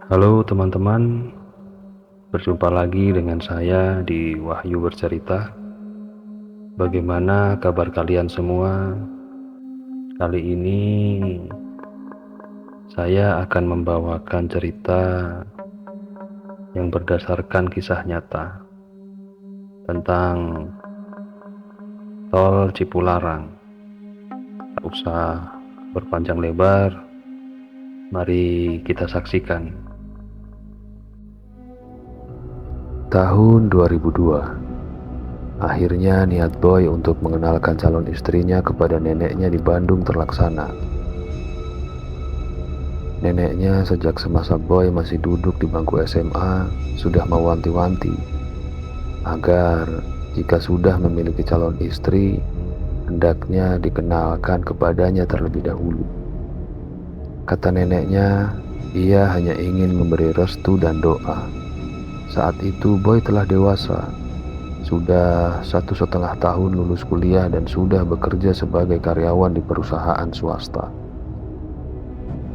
Halo teman-teman, berjumpa lagi dengan saya di Wahyu Bercerita. Bagaimana kabar kalian semua? Kali ini saya akan membawakan cerita yang berdasarkan kisah nyata tentang Tol Cipularang. Tak usah berpanjang lebar, mari kita saksikan. Tahun 2002, akhirnya niat Boy untuk mengenalkan calon istrinya kepada neneknya di Bandung terlaksana. Neneknya sejak semasa Boy masih duduk di bangku SMA sudah mewanti-wanti agar jika sudah memiliki calon istri, hendaknya dikenalkan kepadanya terlebih dahulu. Kata neneknya, ia hanya ingin memberi restu dan doa. Saat itu Boy telah dewasa, sudah 1,5 tahun lulus kuliah dan sudah bekerja sebagai karyawan di perusahaan swasta.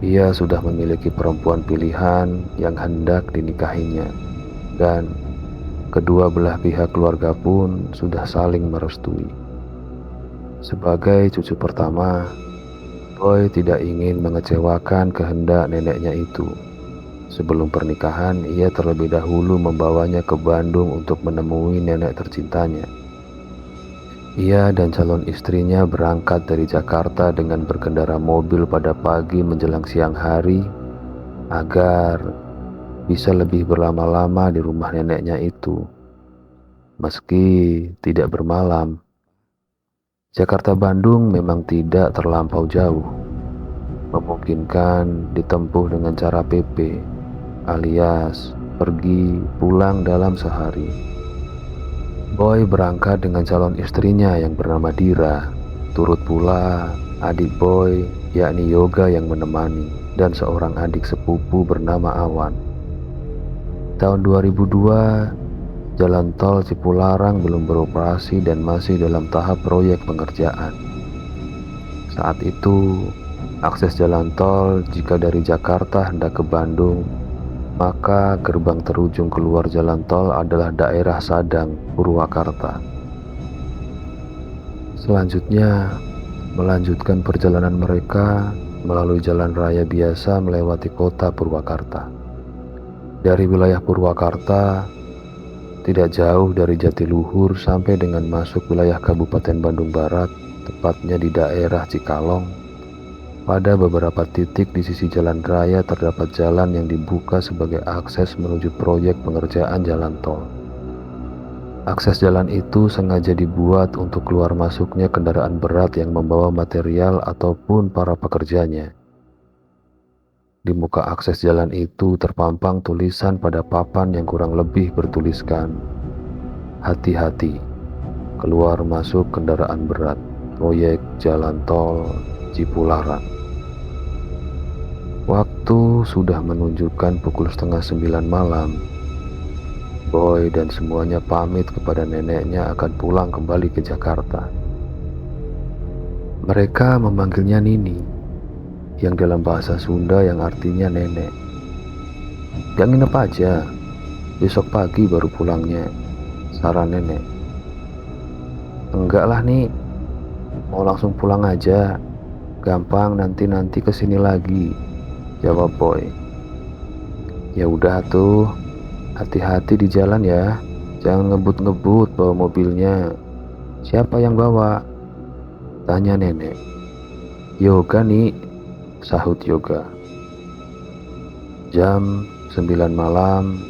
Ia sudah memiliki perempuan pilihan yang hendak dinikahinya, dan kedua belah pihak keluarga pun sudah saling merestui. Sebagai cucu pertama, Boy tidak ingin mengecewakan kehendak neneknya itu. Sebelum pernikahan, ia terlebih dahulu membawanya ke Bandung untuk menemui nenek tercintanya. Ia dan calon istrinya berangkat dari Jakarta dengan berkendara mobil pada pagi menjelang siang hari agar bisa lebih berlama-lama di rumah neneknya itu. Meski tidak bermalam, Jakarta-Bandung memang tidak terlampau jauh, memungkinkan ditempuh dengan cara PP, alias pergi pulang dalam sehari. Boy berangkat dengan calon istrinya yang bernama Dira, turut pula adik Boy yakni Yoga yang menemani, dan seorang adik sepupu bernama Awan. Tahun 2002, jalan tol Cipularang belum beroperasi dan masih dalam tahap proyek pengerjaan. Saat itu, akses jalan tol jika dari Jakarta hendak ke Bandung, maka gerbang terujung keluar jalan tol adalah daerah Sadang, Purwakarta. Selanjutnya, melanjutkan perjalanan mereka melalui jalan raya biasa melewati kota Purwakarta. Dari wilayah Purwakarta, tidak jauh dari Jatiluhur sampai dengan masuk wilayah Kabupaten Bandung Barat, tepatnya di daerah Cikalong. Pada beberapa titik di sisi jalan raya terdapat jalan yang dibuka sebagai akses menuju proyek pengerjaan jalan tol. Akses jalan itu sengaja dibuat untuk keluar masuknya kendaraan berat yang membawa material ataupun para pekerjanya. Di muka akses jalan itu terpampang tulisan pada papan yang kurang lebih bertuliskan, "Hati-hati, keluar masuk kendaraan berat, proyek jalan tol Cipularang." Waktu sudah menunjukkan pukul 8:30 malam. Boy dan semuanya pamit kepada neneknya akan pulang kembali ke Jakarta. Mereka memanggilnya Nini, yang dalam bahasa Sunda yang artinya nenek. "Gak nginep aja, besok pagi baru pulangnya," saran nenek. "Enggak lah nih, mau langsung pulang aja, gampang nanti kesini lagi," jawab Boy. "Ya udah tuh, hati-hati di jalan ya, jangan ngebut-ngebut bawa mobilnya." "Siapa yang bawa?" tanya nenek. "Yoga nih," sahut Yoga. Jam 9 malam,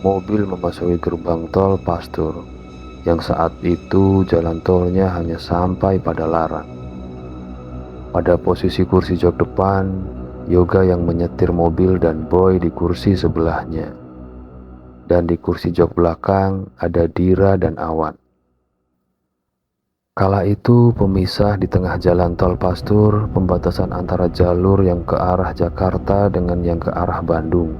mobil memasuki gerbang tol Pastur, yang saat itu jalan tolnya hanya sampai pada Larang. Pada posisi kursi jok depan, Yoga yang menyetir mobil dan Boy di kursi sebelahnya. Dan di kursi jok belakang ada Dira dan Awan. Kala itu pemisah di tengah jalan tol Pastur, pembatasan antara jalur yang ke arah Jakarta dengan yang ke arah Bandung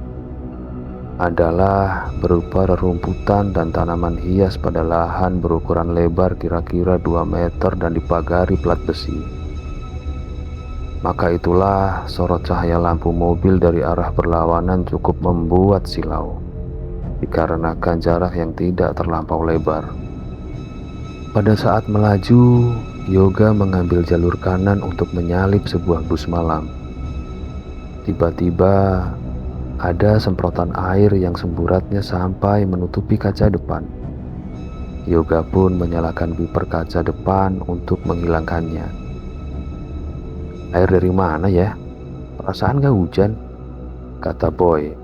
adalah berupa rerumputan dan tanaman hias pada lahan berukuran lebar kira-kira 2 meter dan dipagari plat besi. Maka itulah sorot cahaya lampu mobil dari arah berlawanan cukup membuat silau, dikarenakan jarak yang tidak terlampau lebar. Pada saat melaju, Yoga mengambil jalur kanan untuk menyalip sebuah bus malam. Tiba-tiba ada semprotan air yang semburatnya sampai menutupi kaca depan. Yoga pun menyalakan wiper kaca depan untuk menghilangkannya. "Air dari mana ya? Perasaan gak hujan?" kata Boy,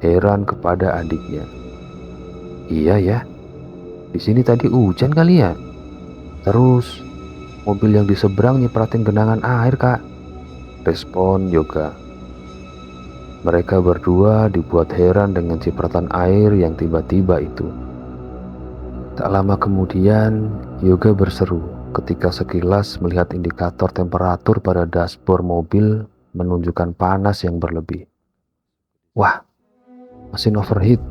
heran kepada adiknya. "Iya ya, di sini tadi hujan kali ya. Terus mobil yang di seberang nyipratin genangan air, Kak," respon Yoga. Mereka berdua dibuat heran dengan cipratan air yang tiba-tiba itu. Tak lama kemudian, Yoga berseru ketika sekilas melihat indikator temperatur pada dashboard mobil menunjukkan panas yang berlebih. "Wah, mesin overheat."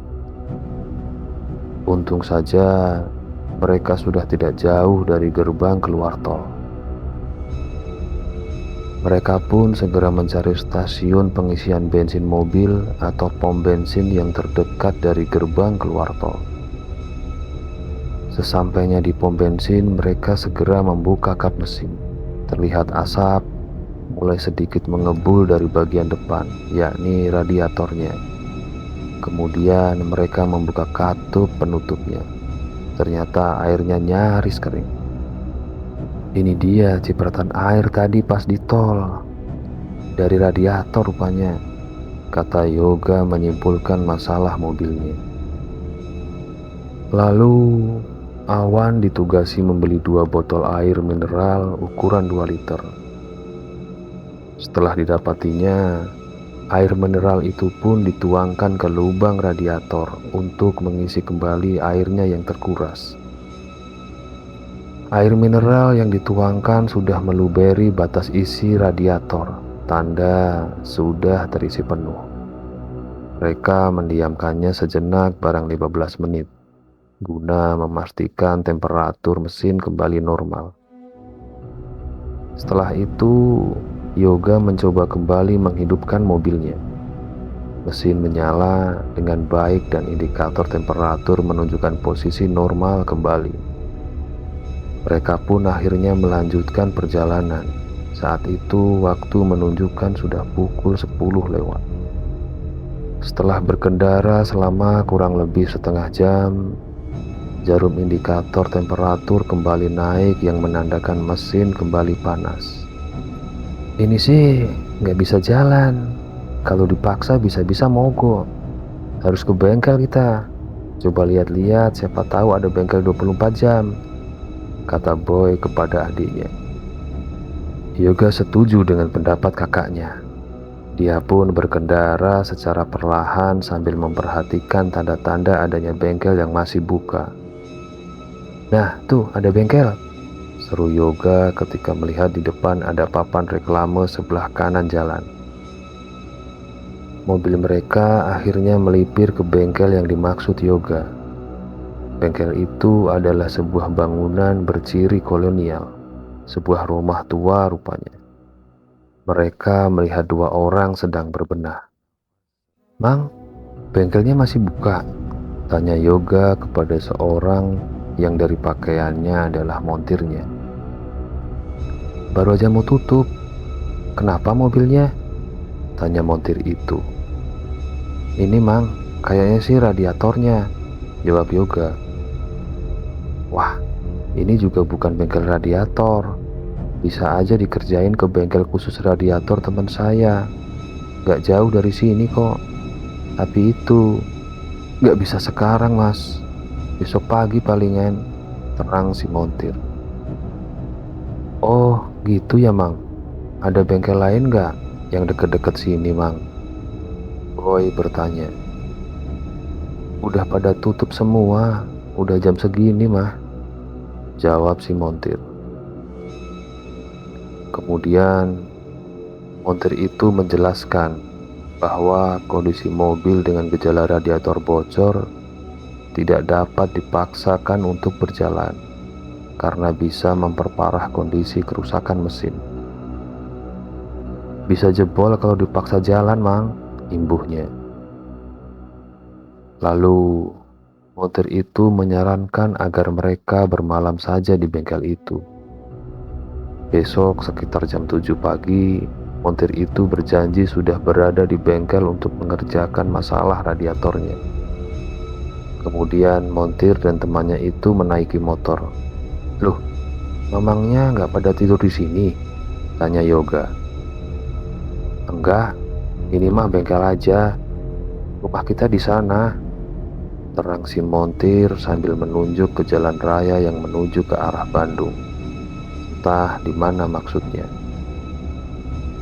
Untung saja mereka sudah tidak jauh dari gerbang keluar tol. Mereka pun segera mencari stasiun pengisian bensin mobil atau pom bensin yang terdekat dari gerbang keluar tol. Sesampainya di pom bensin, mereka segera membuka kap mesin. Terlihat asap mulai sedikit mengebul dari bagian depan, yakni radiatornya. Kemudian mereka membuka katup penutupnya. Ternyata airnya nyaris kering. "Ini dia cipratan air tadi pas di tol. Dari radiator rupanya," kata Yoga menyimpulkan masalah mobilnya. Lalu Awan ditugasi membeli 2 botol air mineral ukuran 2 liter. Setelah didapatinya, air mineral itu pun dituangkan ke lubang radiator untuk mengisi kembali airnya yang terkuras. Air mineral yang dituangkan sudah meluberi batas isi radiator, tanda sudah terisi penuh. Mereka mendiamkannya sejenak barang 15 menit, guna memastikan temperatur mesin kembali normal. Setelah itu, Yoga mencoba kembali menghidupkan mobilnya. Mesin menyala dengan baik dan indikator temperatur menunjukkan posisi normal kembali. Mereka pun akhirnya melanjutkan perjalanan. Saat itu waktu menunjukkan sudah pukul 10 lewat. Setelah berkendara selama kurang lebih setengah jam, jarum indikator temperatur kembali naik yang menandakan mesin kembali panas. "Ini sih nggak bisa jalan. Kalau dipaksa bisa-bisa mogok. Harus ke bengkel kita. Coba lihat-lihat, siapa tahu ada bengkel 24 jam, kata Boy kepada adiknya. Yoga setuju dengan pendapat kakaknya. Dia pun berkendara secara perlahan sambil memperhatikan tanda-tanda adanya bengkel yang masih buka. "Nah, tuh ada bengkel," seru Yoga ketika melihat di depan ada papan reklame sebelah kanan jalan. Mobil mereka akhirnya melipir ke bengkel yang dimaksud Yoga. Bengkel itu adalah sebuah bangunan berciri kolonial, sebuah rumah tua rupanya. Mereka melihat 2 orang sedang berbenah. "Mang, bengkelnya masih buka?" tanya Yoga kepada seorang yang dari pakaiannya adalah montirnya. "Baru aja mau tutup." "Kenapa mobilnya?" tanya montir itu. "Ini Mang, kayaknya sih radiatornya," jawab Yoga. "Wah, ini juga bukan bengkel radiator. Bisa aja dikerjain ke bengkel khusus radiator teman saya. Gak jauh dari sini kok. Tapi itu gak bisa sekarang Mas. Besok pagi palingan," terang si montir. "Oh gitu ya Mang. Ada bengkel lain gak yang deket-deket sini Mang?" Boy bertanya. "Udah pada tutup semua. Udah jam segini mah," jawab si montir. Kemudian montir itu menjelaskan bahwa kondisi mobil dengan gejala radiator bocor tidak dapat dipaksakan untuk berjalan karena bisa memperparah kondisi kerusakan mesin. Bisa jebol kalau dipaksa jalan, Mang, imbuhnya. Lalu, montir itu menyarankan agar mereka bermalam saja di bengkel itu. Besok sekitar jam 7 pagi, montir itu berjanji sudah berada di bengkel untuk mengerjakan masalah radiatornya. Kemudian montir dan temannya itu menaiki motor. "Loh, memangnya nggak pada tidur di sini?" tanya Yoga. "Enggak, ini mah bengkel aja. Rumah kita di sana," terang si montir sambil menunjuk ke jalan raya yang menuju ke arah Bandung. Entah di mana maksudnya.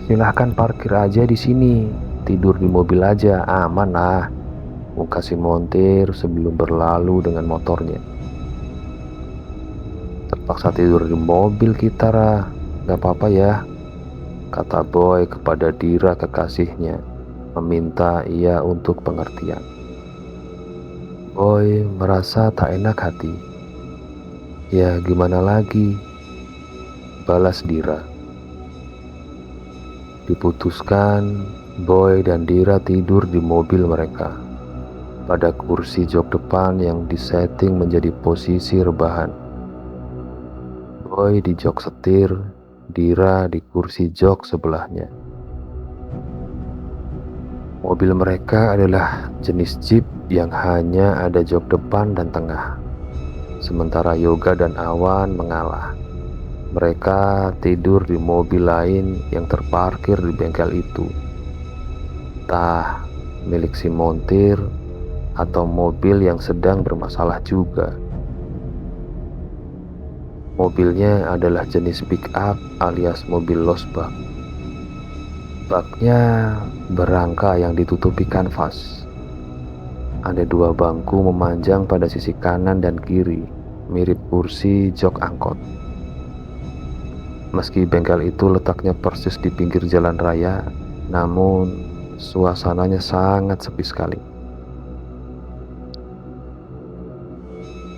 "Silahkan parkir aja di sini, tidur di mobil aja, aman lah," ungkap si montir sebelum berlalu dengan motornya. "Terpaksa tidur di mobil kita, Ra. Gak apa-apa ya," kata Boy kepada Dira kekasihnya, meminta ia untuk pengertian. Boy merasa tak enak hati. "Ya gimana lagi," balas Dira. Diputuskan, Boy dan Dira tidur di mobil mereka, pada kursi jok depan yang disetting menjadi posisi rebahan. Boy di jok setir, Dira di kursi jok sebelahnya. Mobil mereka adalah jenis Jeep yang hanya ada jok depan dan tengah. Sementara Yoga dan Awan mengalah. Mereka tidur di mobil lain yang terparkir di bengkel itu. Entah milik si montir atau mobil yang sedang bermasalah juga. Mobilnya adalah jenis pick up alias mobil losbak. Baknya berangka yang ditutupi kanvas. Ada 2 bangku memanjang pada sisi kanan dan kiri, mirip kursi jok angkot. Meski bengkel itu letaknya persis di pinggir jalan raya, namun suasananya sangat sepi sekali.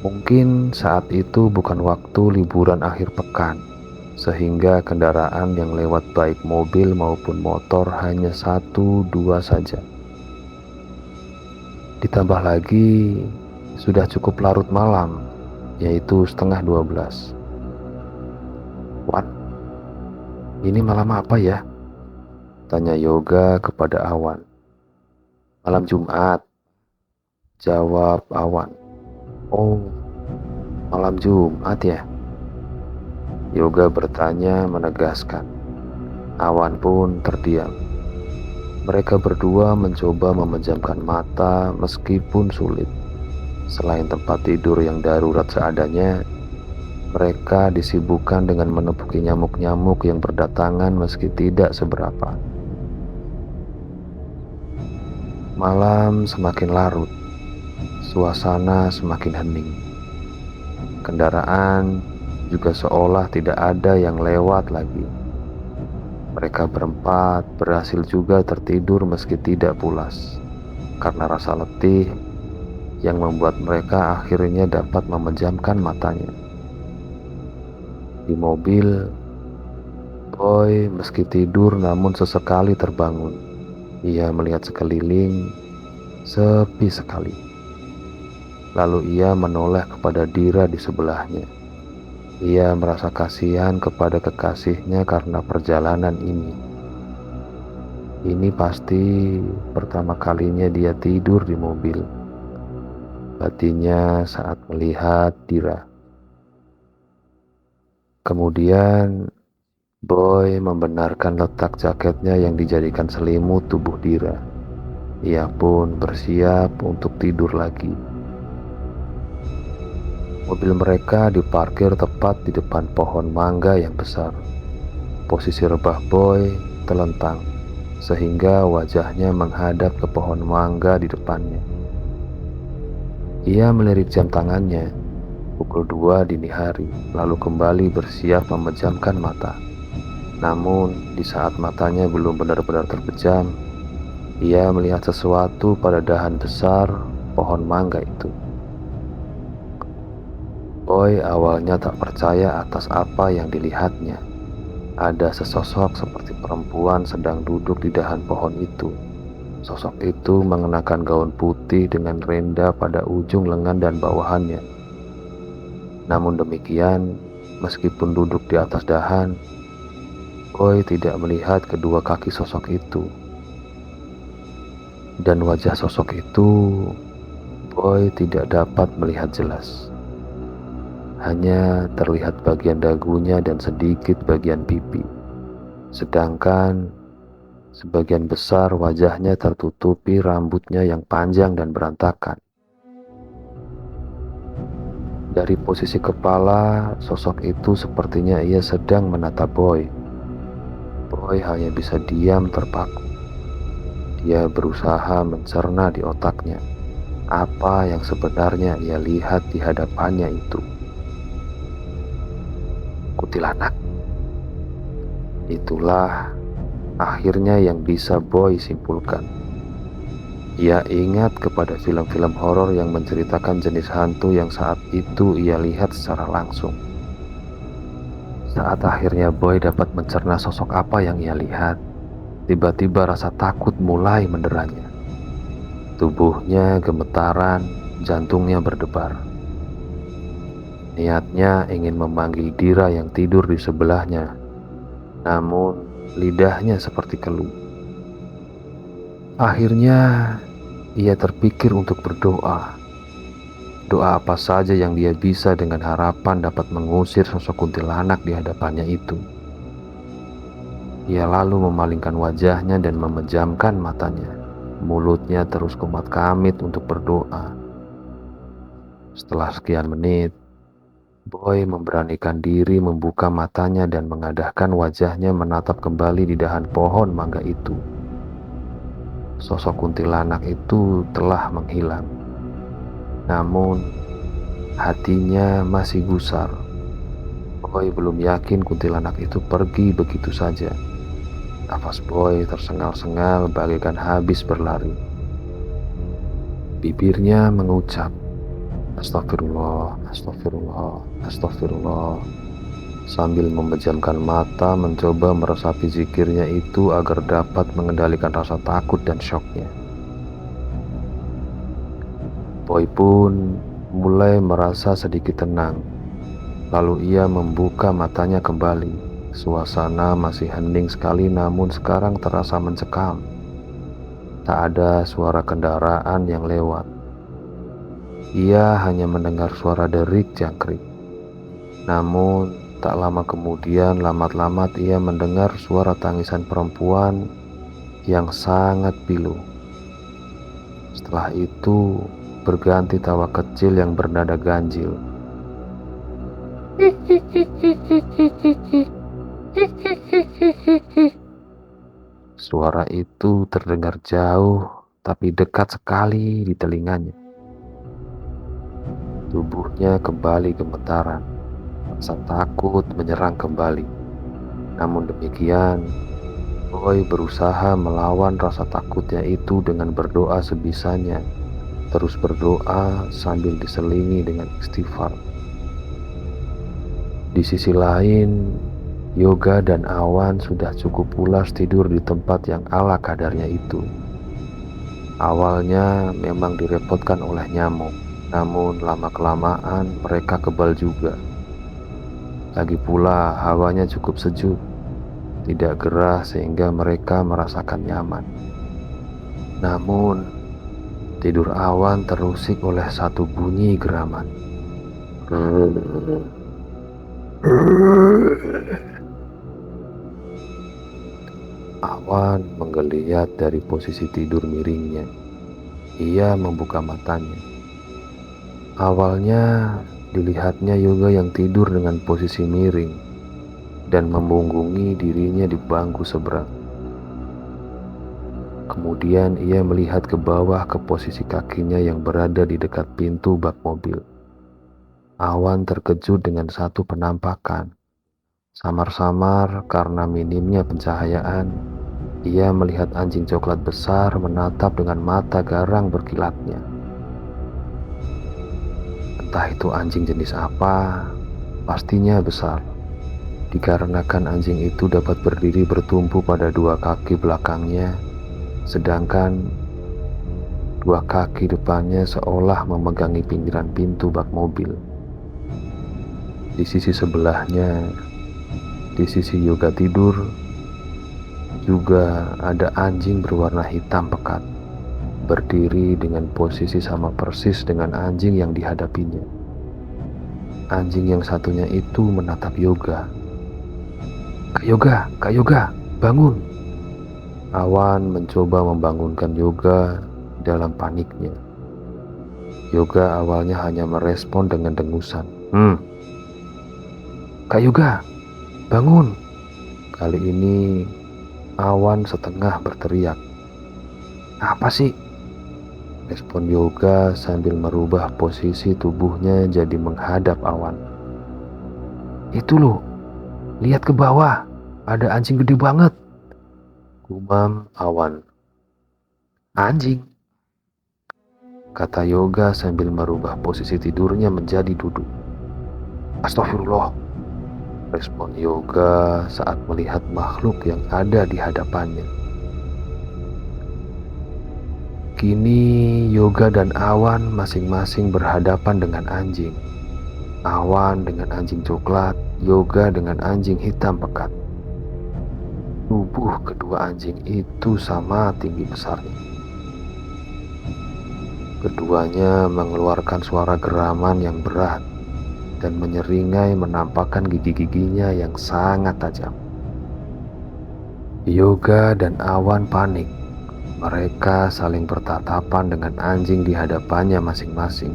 Mungkin saat itu bukan waktu liburan akhir pekan, sehingga kendaraan yang lewat baik mobil maupun motor hanya 1-2 saja. Ditambah lagi, sudah cukup larut malam, yaitu 11:30. "Wat, ini malam apa ya?" tanya Yoga kepada Awan. "Malam Jumat," jawab Awan. "Oh, malam Jumat ya?" Yoga bertanya menegaskan. Awan pun terdiam. Mereka berdua mencoba memejamkan mata meskipun sulit. Selain tempat tidur yang darurat seadanya, mereka disibukkan dengan menepuki nyamuk-nyamuk yang berdatangan meski tidak seberapa. Malam semakin larut, suasana semakin hening. Kendaraan juga seolah tidak ada yang lewat lagi. Mereka berempat berhasil juga tertidur meski tidak pulas, karena rasa letih yang membuat mereka akhirnya dapat memejamkan matanya. Di mobil, Boy meski tidur namun sesekali terbangun. Ia melihat sekeliling, sepi sekali. Lalu ia menoleh kepada Dira di sebelahnya. Ia merasa kasihan kepada kekasihnya karena perjalanan ini. Ini pasti pertama kalinya dia tidur di mobil, batinnya saat melihat Dira. Kemudian Boy membenarkan letak jaketnya yang dijadikan selimut tubuh Dira. Ia pun bersiap untuk tidur lagi. Mobil mereka diparkir tepat di depan pohon mangga yang besar. Posisi rebah Boy telentang, sehingga wajahnya menghadap ke pohon mangga di depannya. Ia melirik jam tangannya, pukul 2 dini hari, lalu kembali bersiap memejamkan mata. Namun, di saat matanya belum benar-benar terpejam, ia melihat sesuatu pada dahan besar pohon mangga itu. Boy awalnya tak percaya atas apa yang dilihatnya. Ada sesosok seperti perempuan sedang duduk di dahan pohon itu. Sosok itu mengenakan gaun putih dengan renda pada ujung lengan dan bawahannya. Namun demikian, meskipun duduk di atas dahan, Boy tidak melihat kedua kaki sosok itu. Dan wajah sosok itu, Boy tidak dapat melihat jelas. Hanya terlihat bagian dagunya dan sedikit bagian pipi. Sedangkan sebagian besar wajahnya tertutupi rambutnya yang panjang dan berantakan. Dari posisi kepala, sosok itu sepertinya ia sedang menatap Boy. Boy hanya bisa diam terpaku. Dia berusaha mencerna di otaknya apa yang sebenarnya ia lihat di hadapannya itu. Kuntilanak. Itulah akhirnya yang bisa Boy simpulkan. Ia ingat kepada film-film horor yang menceritakan jenis hantu yang saat itu ia lihat secara langsung. Saat akhirnya Boy dapat mencerna sosok apa yang ia lihat, tiba-tiba rasa takut mulai menderanya. Tubuhnya gemetaran, jantungnya berdebar. Niatnya ingin memanggil Dira yang tidur di sebelahnya, namun lidahnya seperti keluh. Akhirnya ia terpikir untuk berdoa. Doa apa saja yang dia bisa dengan harapan dapat mengusir sosok kuntilanak di hadapannya itu. Ia lalu memalingkan wajahnya dan memejamkan matanya. Mulutnya terus kumat-kamit untuk berdoa. Setelah sekian menit, Boy memberanikan diri membuka matanya dan mengadahkan wajahnya menatap kembali di dahan pohon mangga itu. Sosok kuntilanak itu telah menghilang. Namun, hatinya masih gusar. Boy belum yakin kuntilanak itu pergi begitu saja. Nafas Boy tersengal-sengal bagaikan habis berlari. Bibirnya mengucap, "Astagfirullah, astagfirullah, astagfirullah." Sambil memejamkan mata mencoba meresapi zikirnya itu agar dapat mengendalikan rasa takut dan syoknya. Boy pun mulai merasa sedikit tenang. Lalu ia membuka matanya kembali. Suasana masih hening sekali namun sekarang terasa mencekam. Tak ada suara kendaraan yang lewat. Ia hanya mendengar suara derik jangkrik. Namun tak lama kemudian lamat-lamat ia mendengar suara tangisan perempuan yang sangat pilu. Setelah itu berganti tawa kecil yang bernada ganjil. Suara itu terdengar jauh tapi dekat sekali di telinganya. Tubuhnya kembali gemetaran. Rasa takut menyerang kembali. Namun demikian, Boy berusaha melawan rasa takutnya itu dengan berdoa sebisanya. Terus berdoa sambil diselingi dengan istighfar. Di sisi lain, Yoga dan Awan sudah cukup pulas tidur di tempat yang ala kadarnya itu. Awalnya memang direpotkan oleh nyamuk, namun lama-kelamaan mereka kebal juga. Lagi pula hawanya cukup sejuk, tidak gerah sehingga mereka merasakan nyaman. Namun, tidur Awan terusik oleh satu bunyi geraman. Awan menggeliat dari posisi tidur miringnya. Ia membuka matanya. Awalnya dilihatnya Yoga yang tidur dengan posisi miring dan membungkungi dirinya di bangku seberang. Kemudian ia melihat ke bawah ke posisi kakinya yang berada di dekat pintu bak mobil. Awan terkejut dengan satu penampakan. Samar-samar karena minimnya pencahayaan, ia melihat anjing coklat besar menatap dengan mata garang berkilatnya. Entah itu anjing jenis apa, pastinya besar. dikarenakan anjing itu dapat berdiri bertumpu pada dua kaki belakangnya, sedangkan dua kaki depannya seolah memegangi pinggiran pintu bak mobil. Di sisi sebelahnya, di sisi Yoga tidur, juga ada anjing berwarna hitam pekat, berdiri dengan posisi sama persis dengan anjing yang dihadapinya. Anjing yang satunya itu menatap Yoga. Kak Yoga, bangun!" Awan mencoba membangunkan Yoga dalam paniknya. Yoga awalnya hanya merespon dengan dengusan. Kak Yoga, bangun!" Kali ini Awan setengah berteriak. "Apa sih?" Respon Yoga sambil merubah posisi tubuhnya jadi menghadap Awan. "Itu loh, lihat ke bawah, ada anjing gede banget," gumam Awan. "Anjing?" kata Yoga sambil merubah posisi tidurnya menjadi duduk. "Astagfirullah," respon Yoga saat melihat makhluk yang ada di hadapannya. Kini Yoga dan Awan masing-masing berhadapan dengan anjing. Awan dengan anjing coklat, Yoga dengan anjing hitam pekat. Tubuh kedua anjing itu sama tinggi besarnya. Keduanya mengeluarkan suara geraman yang berat dan menyeringai menampakkan gigi-giginya yang sangat tajam. Yoga dan Awan panik. Mereka saling bertatapan dengan anjing di hadapannya masing-masing,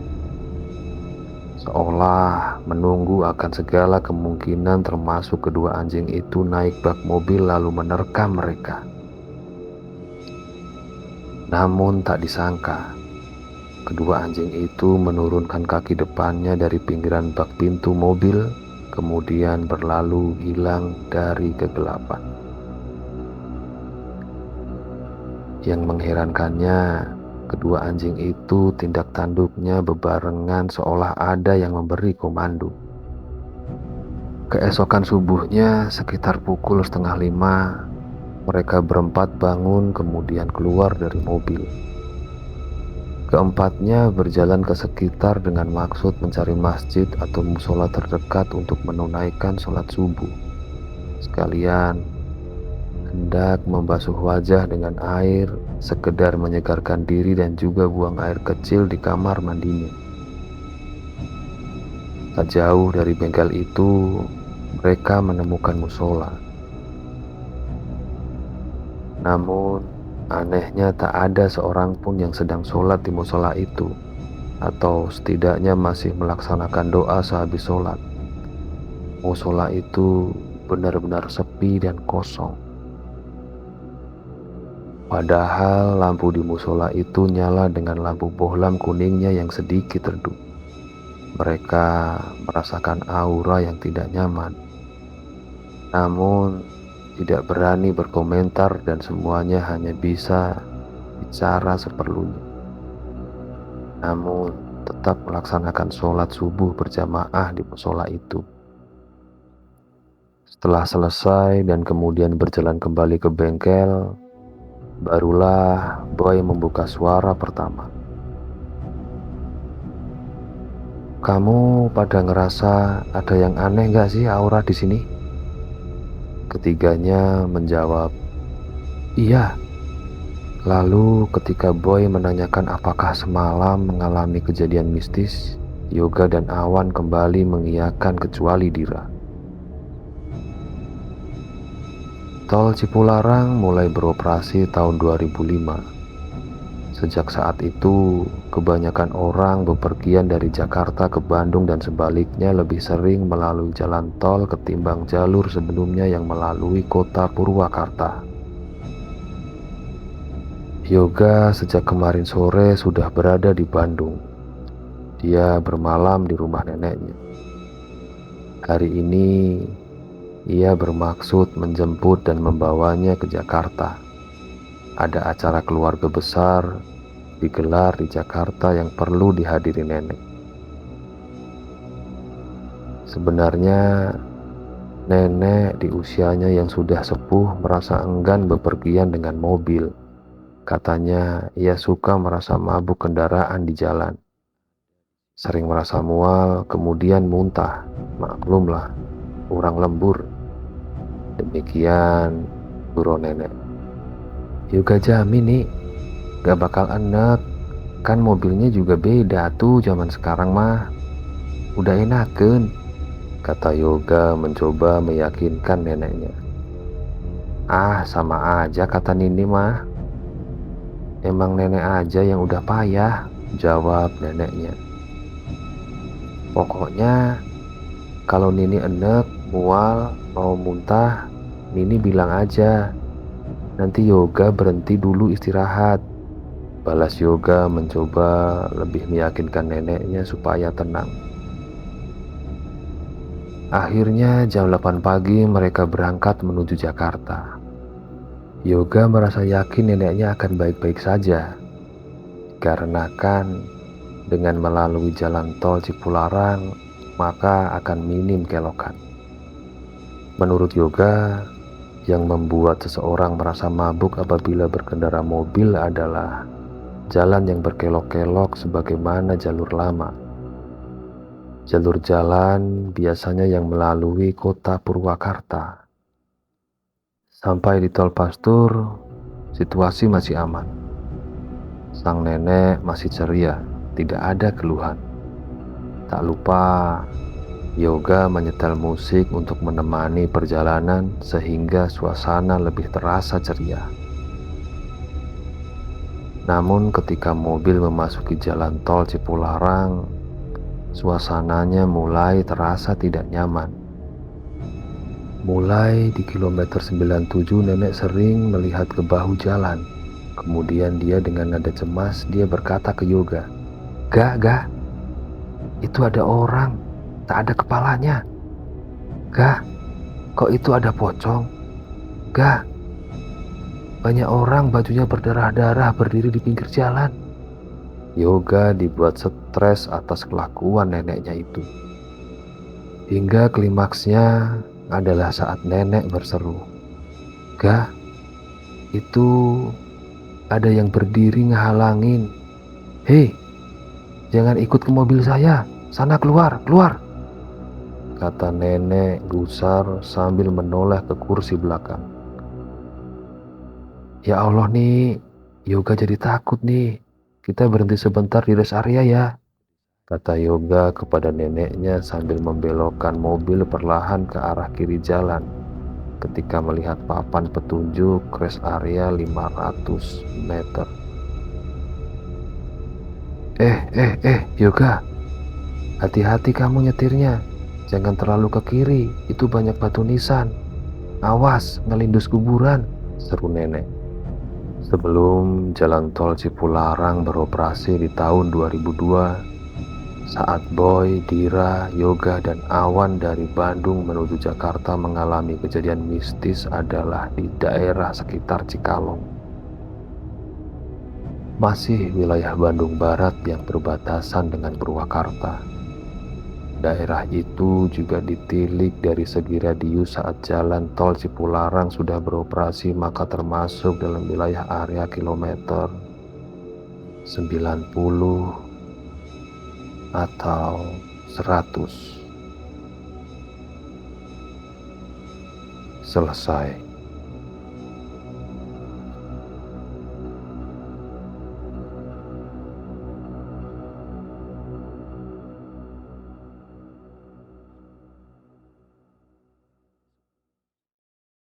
seolah menunggu akan segala kemungkinan, termasuk kedua anjing itu naik bak mobil lalu menerkam mereka. Namun tak disangka, kedua anjing itu menurunkan kaki depannya dari pinggiran bak pintu mobil, kemudian berlalu hilang dari kegelapan. Yang mengherankannya, kedua anjing itu tindak tanduknya bebarengan seolah ada yang memberi komando. Keesokan subuhnya sekitar pukul 4:30, mereka berempat bangun kemudian keluar dari mobil. Keempatnya berjalan ke sekitar dengan maksud mencari masjid atau musola terdekat untuk menunaikan sholat subuh. Sekalian hendak membasuh wajah dengan air, sekedar menyegarkan diri dan juga buang air kecil di kamar mandinya. Tak jauh dari bengkel itu, mereka menemukan musola. Namun anehnya tak ada seorang pun yang sedang sholat di musola itu, atau setidaknya masih melaksanakan doa sehabis sholat. Musola itu benar-benar sepi dan kosong. Padahal lampu di musola itu nyala dengan lampu bohlam kuningnya yang sedikit redup. Mereka merasakan aura yang tidak nyaman, namun tidak berani berkomentar dan semuanya hanya bisa bicara seperlunya. Namun tetap melaksanakan sholat subuh berjamaah di musola itu. Setelah selesai dan kemudian berjalan kembali ke bengkel, barulah Boy membuka suara pertama. "Kamu pada ngerasa ada yang aneh gak sih aura di sini?" Ketiganya menjawab, "Iya." Lalu ketika Boy menanyakan apakah semalam mengalami kejadian mistis, Yoga dan Awan kembali mengiyakan kecuali Dira. Tol Cipularang mulai beroperasi tahun 2005. Sejak saat itu, kebanyakan orang bepergian dari Jakarta ke Bandung dan sebaliknya lebih sering melalui jalan tol ketimbang jalur sebelumnya yang melalui kota Purwakarta. Yoga sejak kemarin sore sudah berada di Bandung. Dia bermalam di rumah neneknya. Hari ini, ia bermaksud menjemput dan membawanya ke Jakarta. Ada acara keluarga besar digelar di Jakarta yang perlu dihadiri nenek. Sebenarnya Nenek di usianya yang sudah sepuh merasa enggan bepergian dengan mobil. Katanya ia suka merasa mabuk kendaraan di jalan. Sering merasa mual, kemudian muntah. Maklumlah, kurang lembur. Demikian guru nenek. Yoga jamin nih, gak bakal enek. Kan mobilnya juga beda tuh zaman sekarang mah. Udah enaken, kata Yoga mencoba meyakinkan neneknya. Ah, sama aja kata Nini mah. Emang nenek aja yang udah payah, jawab neneknya. Pokoknya kalau Nini enek, mual, mau muntah, Nini bilang aja. Nanti Yoga berhenti dulu istirahat. Balas Yoga mencoba lebih meyakinkan neneknya supaya tenang. Akhirnya jam 8 pagi mereka berangkat menuju Jakarta. Yoga merasa yakin neneknya akan baik-baik saja. Dikarenakan dengan melalui jalan tol Cipularang, maka akan minim kelokan. Menurut Yoga, yang membuat seseorang merasa mabuk apabila berkendara mobil adalah jalan yang berkelok-kelok sebagaimana jalur lama. Jalur jalan biasanya yang melalui kota Purwakarta. Sampai di tol Pastur, situasi masih aman. Sang nenek masih ceria, tidak ada keluhan. Tak lupa, Yoga menyetel musik untuk menemani perjalanan sehingga suasana lebih terasa ceria. Namun ketika mobil memasuki jalan tol Cipularang, suasananya mulai terasa tidak nyaman. Mulai di kilometer 97 nenek sering melihat ke bahu jalan. Kemudian dia dengan nada cemas dia berkata ke Yoga, Gak, itu ada orang, tak ada kepalanya. Gak, kok itu ada pocong? Gak, banyak orang bajunya berdarah-darah berdiri di pinggir jalan. Yoga dibuat stres atas kelakuan neneknya itu. Hingga klimaksnya adalah saat nenek berseru, Gak, itu ada yang berdiri ngehalangin. Hei, jangan ikut ke mobil saya, sana keluar, kata nenek gusar sambil menoleh ke kursi belakang. Ya Allah nih, Yoga jadi takut nih. Kita berhenti sebentar di rest area ya, kata Yoga kepada neneknya sambil membelokkan mobil perlahan ke arah kiri jalan. Ketika melihat papan petunjuk rest area 500 meter. Yoga, hati-hati kamu nyetirnya. Jangan terlalu ke kiri, itu banyak batu nisan. Awas, ngelindus kuburan, seru nenek. Sebelum jalan tol Cipularang beroperasi di tahun 2002, saat Boy, Dira, Yoga, dan Awan dari Bandung menuju Jakarta mengalami kejadian mistis adalah di daerah sekitar Cikalong. Masih wilayah Bandung Barat yang berbatasan dengan Purwakarta. Daerah itu juga ditilik dari segi radius saat jalan tol Cipularang sudah beroperasi, maka termasuk dalam wilayah area kilometer 90 atau 100. Selesai.